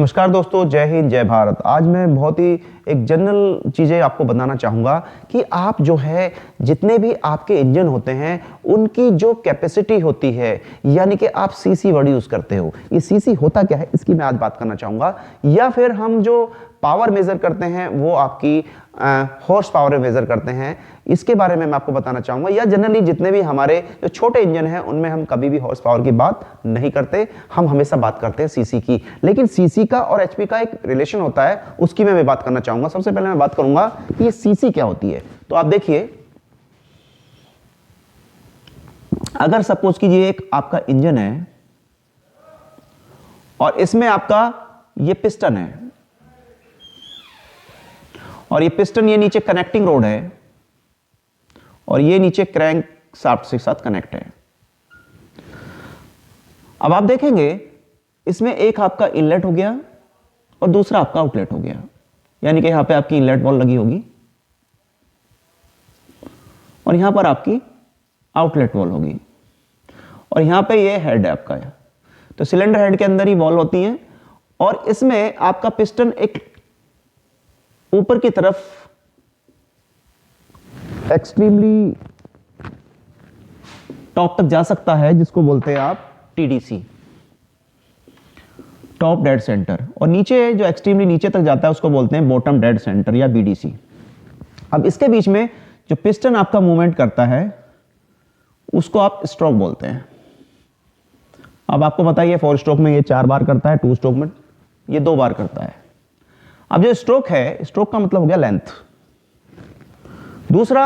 नमस्कार दोस्तों, जय हिंद जय भारत। आज मैं बहुत ही एक जनरल चीज़ें आपको बताना चाहूँगा कि आप जो है जितने भी आपके इंजन होते हैं उनकी जो कैपेसिटी होती है, यानी कि आप सीसी वर्ड यूज़ करते हो, ये सीसी होता क्या है इसकी मैं आज बात करना चाहूँगा। या फिर हम जो पावर मेज़र करते हैं वो आपकी हॉर्स पावर मेज़र करते हैं, इसके बारे में मैं आपको बताना चाहूँगा। या जनरली जितने भी हमारे जो छोटे इंजन हैं उनमें हम कभी भी हॉर्स पावर की बात नहीं करते, हम हमेशा बात करते हैं सीसी की। लेकिन सीसी का और एचपी का एक रिलेशन होता है, उसकी मैं बात करना चाहूँगा। सबसे पहले मैं बात करूँगा कि ये सीसी क्या होती है। तो आप देखिए, अगर सपोज कीजिए एक आपका इंजन है और इसमें आपका ये पिस्टन है और ये पिस्टन ये नीचे कनेक्टिंग रोड है और ये नीचे क्रैंक शाफ्ट के साथ कनेक्ट है। अब आप देखेंगे इसमें एक आपका इनलेट हो गया और दूसरा आपका आउटलेट हो गया, यानी कि यहां पे आपकी इनलेट वॉल लगी होगी और यहां पर आपकी आउटलेट वॉल होगी और यहां पे ये हेड है आपका। तो सिलेंडर हेड के अंदर ही वॉल होती है और इसमें आपका पिस्टन एक ऊपर की तरफ एक्सट्रीमली टॉप तक जा सकता है, जिसको बोलते हैं आप टीडीसी, टॉप डेड सेंटर, और नीचे जो एक्सट्रीमली नीचे तक जाता है उसको बोलते हैं बॉटम डेड सेंटर या बीडीसी। अब इसके बीच में जो पिस्टन आपका मूवमेंट करता है उसको आप स्ट्रोक बोलते हैं। अब आपको बताइए 4 स्ट्रोक में ये 4 बार करता है, 2 स्ट्रोक में ये 2 बार करता है। अब जो स्ट्रोक है, स्ट्रोक का मतलब हो गया लेंथ। दूसरा,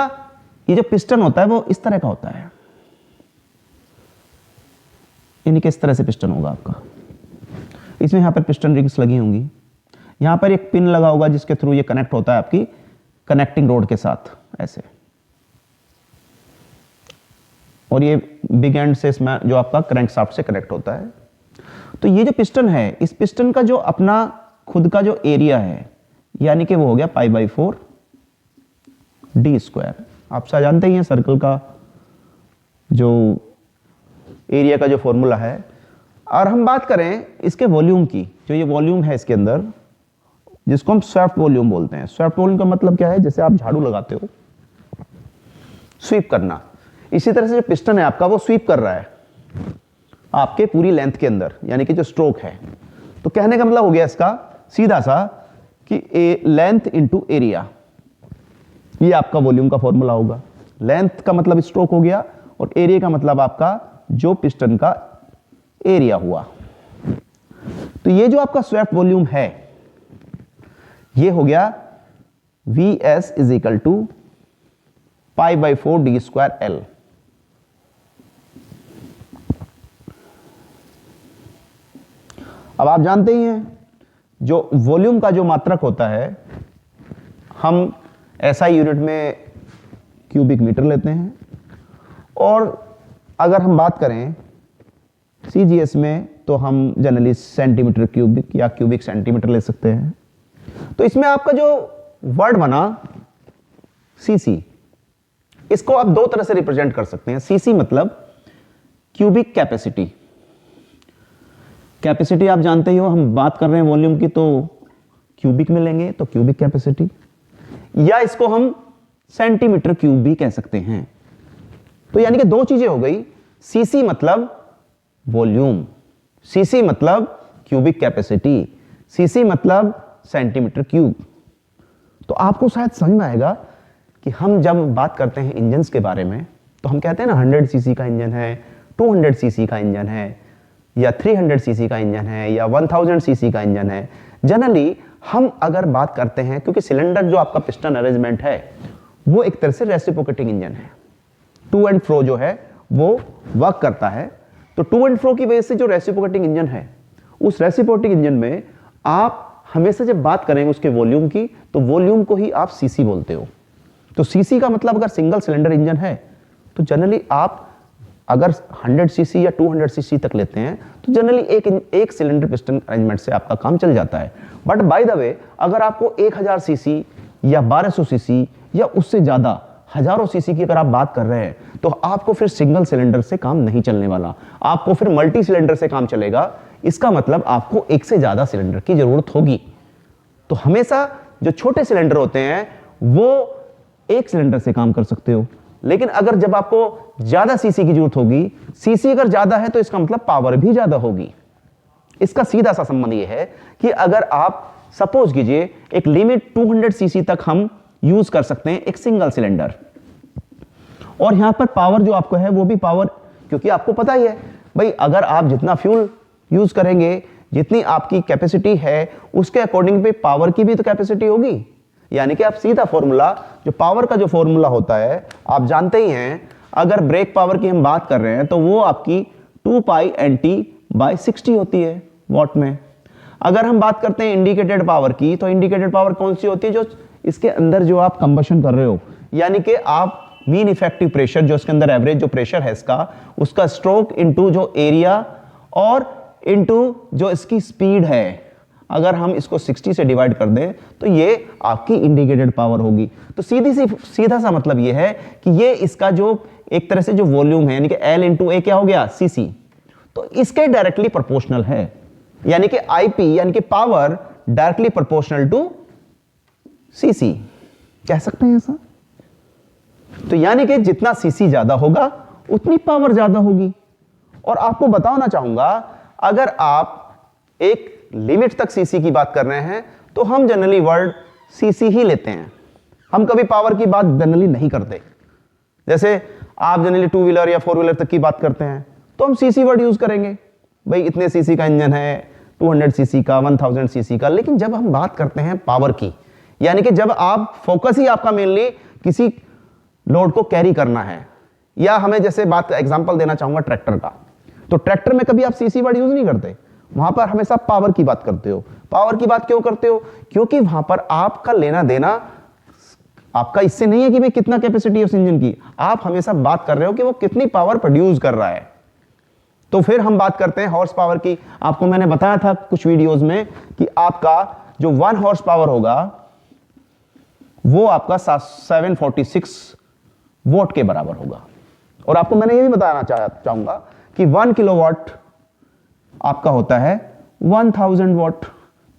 ये जो पिस्टन होता है वो इस तरह का होता है, यानी कि इस तरह से पिस्टन होगा आपका। इसमें यहां पर पिस्टन रिंग्स लगी होंगी, यहां पर एक पिन लगा होगा जिसके थ्रू ये कनेक्ट होता है आपकी कनेक्टिंग रोड के साथ ऐसे, और ये बिग एंड से इसमें जो आपका क्रैंक शाफ्ट से कनेक्ट होता है। तो ये जो पिस्टन है, इस पिस्टन का जो अपना खुद का जो एरिया है, यानी कि वो हो गया π/4 d²। आप सब जानते ही हैं सर्कल का जो एरिया का जो फॉर्मूला है। और हम बात करें इसके वॉल्यूम की, जो ये वॉल्यूम है इसके अंदर, जिसको हम स्वेप्ट वॉल्यूम बोलते हैं। स्वेप्ट वॉल्यूम का मतलब क्या है? जैसे आप झाड़ू लगाते हो, स्वीप करना, इसी तरह से जो पिस्टन है आपका वो स्वीप कर रहा है आपके पूरी लेंथ के अंदर, यानी कि जो स्ट्रोक है। तो कहने का मतलब हो गया इसका सीधा सा कि लेंथ इंटू एरिया, ये आपका वॉल्यूम का फॉर्मूला होगा। लेंथ का मतलब स्ट्रोक हो गया और एरिया का मतलब आपका जो पिस्टन का एरिया हुआ। तो ये जो आपका स्वेप्ट वॉल्यूम है ये हो गया Vs = π/4 d²L। अब आप जानते ही हैं जो वॉल्यूम का जो मात्रक होता है हम ऐसा यूनिट में क्यूबिक मीटर लेते हैं, और अगर हम बात करें सीजीएस में तो हम जनरली सेंटीमीटर क्यूबिक या क्यूबिक सेंटीमीटर ले सकते हैं। तो इसमें आपका जो वर्ड बना सीसी, इसको आप 2 तरह से रिप्रेजेंट कर सकते हैं। सीसी मतलब क्यूबिक कैपेसिटी। कैपेसिटी आप जानते ही हो, हम बात कर रहे हैं वॉल्यूम की तो क्यूबिक में लेंगे तो क्यूबिक कैपेसिटी, या इसको हम सेंटीमीटर क्यूब भी कह सकते हैं। तो यानी कि 2 चीजें हो गई, सीसी मतलब वॉल्यूम, सीसी मतलब क्यूबिक कैपेसिटी, सीसी मतलब सेंटीमीटर क्यूब। तो आपको शायद समझ में आएगा कि हम जब बात करते हैं इंजन्स के बारे में तो हम कहते हैं ना 100 सीसी का इंजन है, 200 सीसी का इंजन है, या 300 सीसी का इंजन है, या 1000 सीसी का इंजन है। जनरली हम अगर बात करते हैं, क्योंकि सिलेंडर जो आपका पिस्टन अरेंजमेंट है वो एक तरह से रेसिप्रोकेटिंग इंजन है, टू एंड फ्रो जो है वो वर्क करता है। तो टू एंड फ्रो की वजह से जो रेसिप्रोकेटिंग इंजन है, उस रेसिप्रोकेटिंग इंजन में आप हमेशा जब बात करेंगे उसके वॉल्यूम की तो वॉल्यूम को ही आप सीसी बोलते हो। तो सीसी का मतलब अगर सिंगल सिलेंडर इंजन है तो जनरली आप अगर 100 सीसी या 200 सीसी तक लेते हैं तो जनरली एक सिलेंडर पिस्टन अरेंजमेंट से आपका काम चल जाता है। बट बाय द वे, अगर आपको 1000 सीसी या 1200 सीसी या उससे ज्यादा हजारों सीसी की अगर आप बात कर रहे हैं तो आपको फिर सिंगल सिलेंडर से काम नहीं चलने वाला, आपको फिर मल्टी सिलेंडर से काम चलेगा। इसका मतलब आपको एक से ज्यादा सिलेंडर की जरूरत होगी। तो हमेशा जो छोटे सिलेंडर होते हैं वो एक सिलेंडर से काम कर सकते हो, लेकिन अगर जब आपको ज्यादा सीसी की जरूरत होगी, सीसी अगर ज्यादा है तो इसका मतलब पावर भी ज्यादा होगी। इसका सीधा सा संबंध यह है कि अगर आप सपोज कीजिए एक लिमिट 200 सीसी तक हम यूज कर सकते हैं एक सिंगल सिलेंडर, और यहां पर पावर जो आपको है वो भी पावर, क्योंकि आपको पता ही है भाई अगर आप जितना फ्यूल यूज करेंगे, जितनी आपकी कैपेसिटी है उसके अकॉर्डिंग पे पावर की भी तो कैपेसिटी होगी। यानी कि आप सीधा फॉर्मूला, जो पावर का जो फॉर्मूला होता है आप जानते ही हैं, अगर ब्रेक पावर की हम बात कर रहे हैं तो वो आपकी 2 पाई NT/60 होती है वॉट में। अगर हम बात करते हैं इंडिकेटेड पावर की, तो इंडिकेटेड पावर कौन सी होती है, जो इसके अंदर जो आप कंबशन कर रहे हो, यानी कि आप मीन इफेक्टिव प्रेशर, जो इसके अंदर एवरेज जो प्रेशर है इसका, उसका स्ट्रोक इनटू जो एरिया और इनटू जो इसकी स्पीड है, अगर हम इसको 60 से डिवाइड कर दें तो ये आपकी इंडिकेटेड पावर होगी। तो सीधा सा मतलब ये है कि ये इसका जो एक तरह से जो वॉल्यूम है, यानी कि L इंटू ए क्या हो गया, सीसी, तो इसके डायरेक्टली प्रोपोर्शनल है, यानी कि आईपी यानी कि power directly proportional to CC, कह सकते हैं ऐसा। तो यानी कि जितना सीसी ज्यादा होगा उतनी पावर ज्यादा होगी। और आपको बताना चाहूंगा, अगर आप एक लिमिट तक सीसी की बात कर रहे हैं तो हम जनरली वर्ड सीसी ही लेते हैं, हम कभी पावर की बात जनरली नहीं करते। जैसे आप जनरली 2 व्हीलर या 4 व्हीलर तक की बात करते हैं तो हम सीसी वर्ड यूज करेंगे, भाई इतने सीसी का इंजन है, 200 सीसी का, 1000 सीसी का। लेकिन जब हम बात करते हैं पावर की, यानी कि जब आप फोकस ही आपका मेनली किसी लोड को कैरी करना है, या हमें जैसे बात एग्जांपल देना चाहूंगा ट्रैक्टर का, तो ट्रैक्टर में कभी आप सीसी वर्ड यूज नहीं करते, वहां पर हमेशा पावर की बात करते हो। पावर की बात क्यों करते हो, क्योंकि वहां पर आपका लेना देना आपका इससे नहीं है कि भाई कितना कैपेसिटी है उस इंजन की, आप हमेशा बात कर रहे हो कि वो कितनी पावर प्रोड्यूस कर रहा है। तो फिर हम बात करते हैं हॉर्स पावर की। आपको मैंने बताया था कुछ वीडियोस में कि आपका जो 1 हॉर्स पावर होगा वो आपका 746 वोट के बराबर होगा। और आपको मैंने ये भी बताना चाहूंगा कि 1 किलोवाट आपका होता है 1000 वॉट।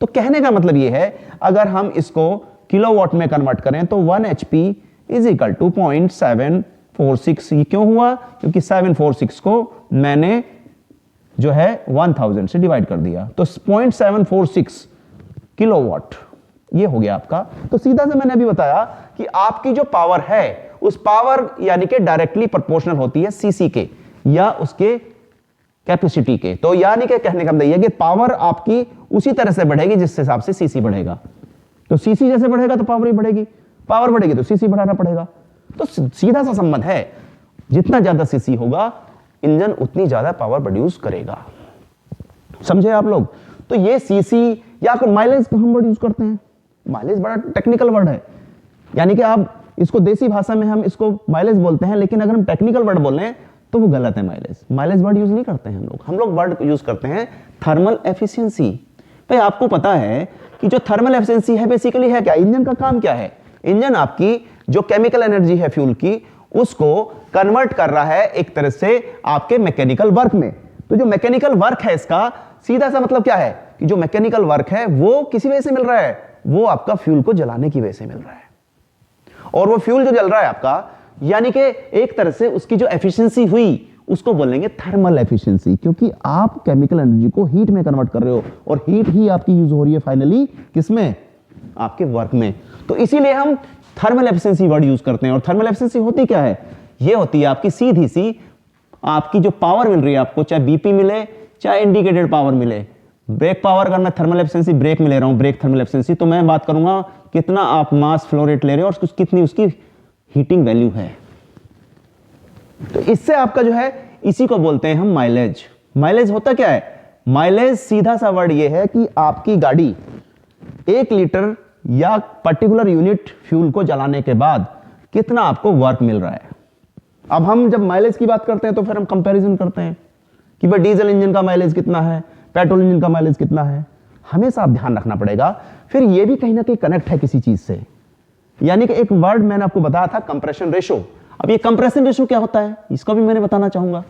तो कहने का मतलब ये है, अगर हम इसको किलोवाट में कन्वर्ट करें तो 1 HP इज इक्वल टू 0.746। ये क्यों हुआ, क्योंकि 746 को मैंने जो है 1000 से डिवाइड कर दिया, तो 0.746 किलोवाट ये हो गया आपका। तो सीधा से मैंने अभी बताया कि आपकी जो पावर है उस पावर यानी कि डायरेक्टली प्रोपोर्शनल होती है सीसी के या उसके कैपेसिटी के। तो यानी कि कहने का मतलब यह कि पावर आपकी उसी तरह से बढ़ेगी जिस हिसाब से सीसी बढ़ेगा। तो सीसी जैसे बढ़ेगा तो पावर ही बढ़ेगी, पावर बढ़ेगी तो सीसी बढ़ाना पड़ेगा। तो सीधा सा संबंध है, जितना ज्यादा सीसी होगा इंजन उतनी ज्यादा पावर प्रोड्यूस करेगा। समझे आप लोग। तो ये सीसी या फिर माइलेज हम वर्ड यूज करते हैं। माइलेज बड़ा टेक्निकल वर्ड है, यानी कि आप इसको देसी भाषा में हम इसको माइलेज बोलते हैं, लेकिन अगर हम टेक्निकल वर्ड बोलें तो वो गलत है। माइलेज वर्ड यूज नहीं करते हैं हम लोग वर्ड यूज करते हैं थर्मल एफिशिएंसी। भाई आपको पता है कि जो थर्मल एफिशिएंसी है बेसिकली है क्या, इंजन का काम क्या है, इंजन आपकी जो केमिकल एनर्जी है फ्यूल की उसको कन्वर्ट कर रहा है एक तरह से आपके मैकेनिकल वर्क में। तो जो मैकेनिकल वर्क है इसका सीधा सा मतलब क्या है कि जो मैकेनिकल वर्क है वो किसी वजह से मिल रहा है, वो आपका फ्यूल को जलाने की वजह से मिल रहा है। और वो फ्यूल जो जल रहा है आपका, यानी कि एक तरह से उसकी जो एफिशिएंसी हुई उसको बोलेंगे थर्मल एफिशिएंसी, क्योंकि आप केमिकल एनर्जी को हीट में कन्वर्ट कर रहे हो और हीट ही आपकी यूज हो रही है फाइनली किसमें, आपके वर्क में। तो इसीलिए हम थर्मल एफिशिएंसी वर्ड यूज करते हैं। और थर्मल एफिशिएंसी होती क्या है, ये होती है आपकी सीधी सी आपकी जो पावर मिल रही है आपको, चाहे बीपी मिले चाहे इंडिकेटेड पावर मिले। ब्रेक पावर अगर मैं थर्मल एफिशिएंसी ब्रेक में ले रहा हूं, ब्रेक थर्मल एफिशिएंसी, तो मैं बात करूंगा कितना आप मास फ्लो रेट ले रहे हो और कितनी उसकी हीटिंग वैल्यू है। तो इससे आपका जो है इसी को बोलते हैं हम माइलेज। माइलेज होता क्या है, माइलेज सीधा सा वर्ड ये है कि आपकी गाड़ी 1 लीटर या पर्टिकुलर यूनिट फ्यूल को जलाने के बाद कितना आपको वर्क मिल रहा है। अब हम जब माइलेज की बात करते हैं तो फिर हम कंपैरिजन करते हैं कि भाई डीजल इंजन का माइलेज कितना है, पेट्रोल इंजन का माइलेज कितना है। हमेशा आप ध्यान रखना पड़ेगा। फिर ये भी कहीं ना कहीं कनेक्ट है किसी चीज से, यानी कि एक वर्ड मैंने आपको बताया था कंप्रेशन रेशो। अब ये कंप्रेशन रेशो क्या होता है, इसका भी मैंने बताना चाहूंगा।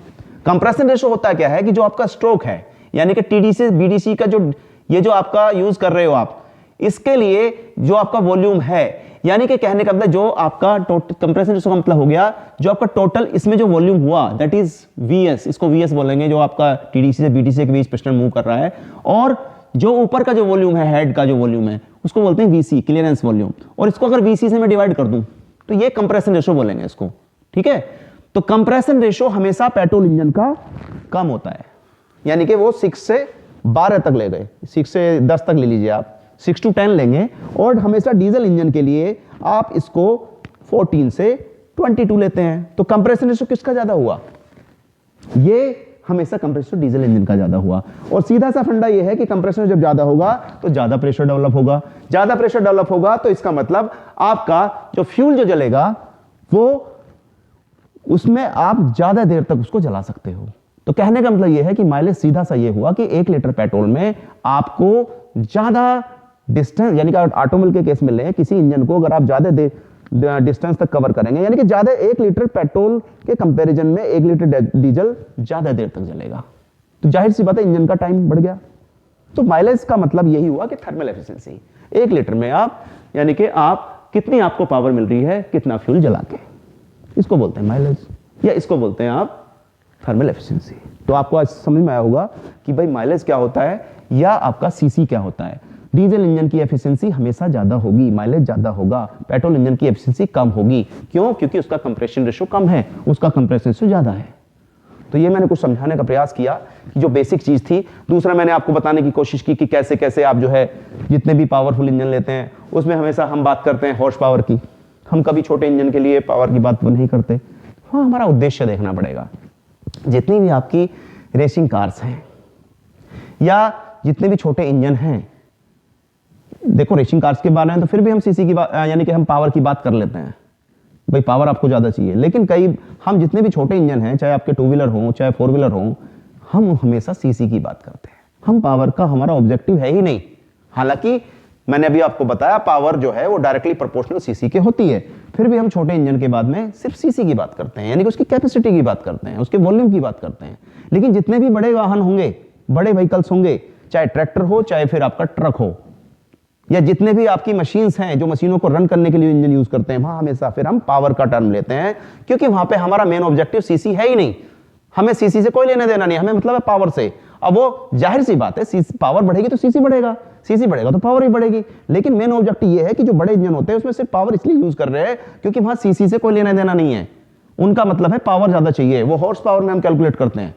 कंप्रेशन रेशो होता है क्या है कि जो आपका स्ट्रोक है, यानी कि टीडी से बीडीसी का जो ये जो आपका यूज कर रहे हो आप, इसके लिए जो आपका वॉल्यूम है, यानी कि कहने का मतलब जो आपका कंप्रेशन रेशो का मतलब हो गया जो आपका टोटल इसमें जो वॉल्यूम हुआ दैट इज वीएस, इसको वीएस बोलेंगे, जो आपका टीडीसी से बीडीसी के बीच पिस्टन मूव कर रहा है, और जो ऊपर का जो वॉल्यूम है, हेड का जो वॉल्यूम है, उसको बोलते हैं वीसी, क्लियरेंस वॉल्यूम। और इसको अगर वीसी से मैं डिवाइड कर दूं तो ये कंप्रेशन रेशो बोलेंगे इसको, ठीक है। तो कंप्रेशन रेशो हमेशा पेट्रोल इंजन का कम होता है, यानी कि वो 6 से 12 तक ले गए, 6 से 10 तक ले लीजिए आप, 6 to 10 लेंगे। और हमेशा डीजल इंजन के लिए आप इसको 14 से 22 लेते हैं। तो कंप्रेशन रेशो किसका ज्यादा हुआ, ये हमेशा कंप्रेसर डीजल इंजन का ज्यादा हुआ। और सीधा सा फंडा ये है कि कंप्रेसर जब ज्यादा होगा तो ज्यादा प्रेशर डेवलप होगा, ज्यादा प्रेशर डेवलप होगा तो इसका मतलब आपका जो फ्यूल जो जलेगा वो उसमें आप ज्यादा देर तक उसको जला सकते हो। तो कहने का मतलब ये है कि माइलेज सीधा सा ये हुआ कि 1 लीटर पेट्रोल में आपको ज्यादा डिस्टेंस, यानी कि ऑटोमोबाइल के केस में लें, किसी इंजन को अगर आप ज्यादा डिस्टेंस तक कवर करेंगे, यानी कि ज्यादा 1 लीटर पेट्रोल के कंपैरिजन में 1 लीटर डीजल ज्यादा देर तक जलेगा, तो जाहिर सी बात है इंजन का टाइम बढ़ गया। तो माइलेज का मतलब यही हुआ कि थर्मल एफिशिएंसी, 1 लीटर में आप, यानी कि आप कितनी आपको पावर मिल रही है, कितना फ्यूल जला के, इसको बोलते हैं माइलेज, या इसको बोलते हैं आप थर्मल एफिशिएंसी। तो आपको आज समझ में आया होगा कि भाई माइलेज क्या होता है या आपका सीसी क्या होता है। डीजल इंजन की एफिशिएंसी हमेशा ज्यादा होगी, माइलेज ज्यादा होगा, पेट्रोल इंजन की एफिशिएंसी कम होगी। क्यों? क्योंकि उसका कंप्रेशन रेशो कम है, उसका कंप्रेशन रेशो ज्यादा है। तो ये मैंने कुछ समझाने का प्रयास किया कि जो बेसिक चीज थी। दूसरा मैंने आपको बताने की कोशिश की कि कैसे कैसे आप जो है जितने भी पावरफुल इंजन लेते हैं उसमें हमेशा हम बात करते हैं हॉर्स पावर की, हम कभी छोटे इंजन के लिए पावर की बात नहीं करते। हाँ, हमारा उद्देश्य देखना पड़ेगा। जितनी भी आपकी रेसिंग कार्स हैं या जितने भी छोटे इंजन हैं, देखो रेसिंग कार्स के बारे में तो फिर भी हम सीसी की बात, यानी कि हम पावर की बात कर लेते हैं, भाई पावर आपको ज्यादा चाहिए। लेकिन कई हम जितने भी छोटे इंजन हैं, चाहे आपके 2 व्हीलर हो चाहे 4 व्हीलर हो, हम हमेशा सीसी की बात करते हैं। हम पावर का हमारा ऑब्जेक्टिव है ही नहीं। हालांकि मैंने अभी आपको बताया पावर जो है वो डायरेक्टली प्रोपोर्शनल सीसी के होती है, फिर भी हम छोटे इंजन के बाद में सिर्फ सीसी की बात करते हैं, यानी कि उसकी कैपेसिटी की बात करते हैं, उसके वॉल्यूम की बात करते हैं। लेकिन जितने भी बड़े वाहन होंगे, बड़े व्हीकल्स होंगे, चाहे ट्रैक्टर हो चाहे फिर आपका ट्रक हो, या जितने भी आपकी मशीन्स हैं जो मशीनों को रन करने के लिए इंजन यूज करते हैं, वहां हमेशा फिर हम पावर का टर्म लेते हैं, क्योंकि वहां पे हमारा मेन ऑब्जेक्टिव सीसी है ही नहीं। हमें सीसी से कोई लेना देना नहीं, हमें मतलब है पावर से। अब वो जाहिर सी बात है, पावर बढ़ेगी तो सीसी बढ़ेगा, सीसी बढ़ेगा तो पावर ही बढ़ेगी। लेकिन मेन ऑब्जेक्टिव ये है कि जो बड़े इंजन होते हैं उसमें सिर्फ पावर इसलिए यूज कर रहे हैं क्योंकि वहां सीसी से कोई लेना देना नहीं है। उनका मतलब है पावर ज्यादा चाहिए, वो हॉर्स पावर में हम कैलकुलेट करते हैं।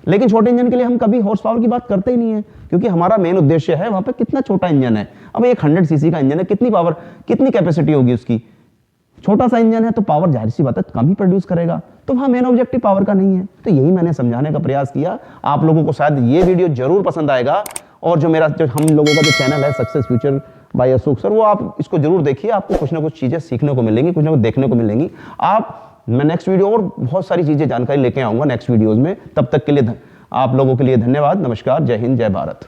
लेकिन छोटे इंजन के लिए हम कभी हॉर्स पावर की बात करते ही नहीं है, क्योंकि हमारा मेन उद्देश्य है वहां पे कितना छोटा इंजन है। अब एक 100 सीसी का इंजन है, कितनी पावर, कितनी कैपेसिटी होगी उसकी। छोटा सा इंजन है तो पावर जाहिर सी बात है कम ही प्रोड्यूस करेगा, तो वहां मेन ऑब्जेक्टिव पावर का नहीं है। तो यही मैंने समझाने का प्रयास किया। आप लोगों को शायद ये वीडियो जरूर पसंद आएगा, और जो मेरा जो हम लोगों का जो चैनल है success future by Ashok sir, वो आप इसको जरूर देखिए। आपको कुछ ना कुछ चीजें सीखने को मिलेंगी, कुछ ना कुछ देखने को मिलेंगी। मैं नेक्स्ट वीडियो और बहुत सारी चीजें जानकारी लेके आऊंगा नेक्स्ट वीडियोज में। तब तक के लिए आप लोगों के लिए धन्यवाद। नमस्कार, जय हिंद, जय भारत।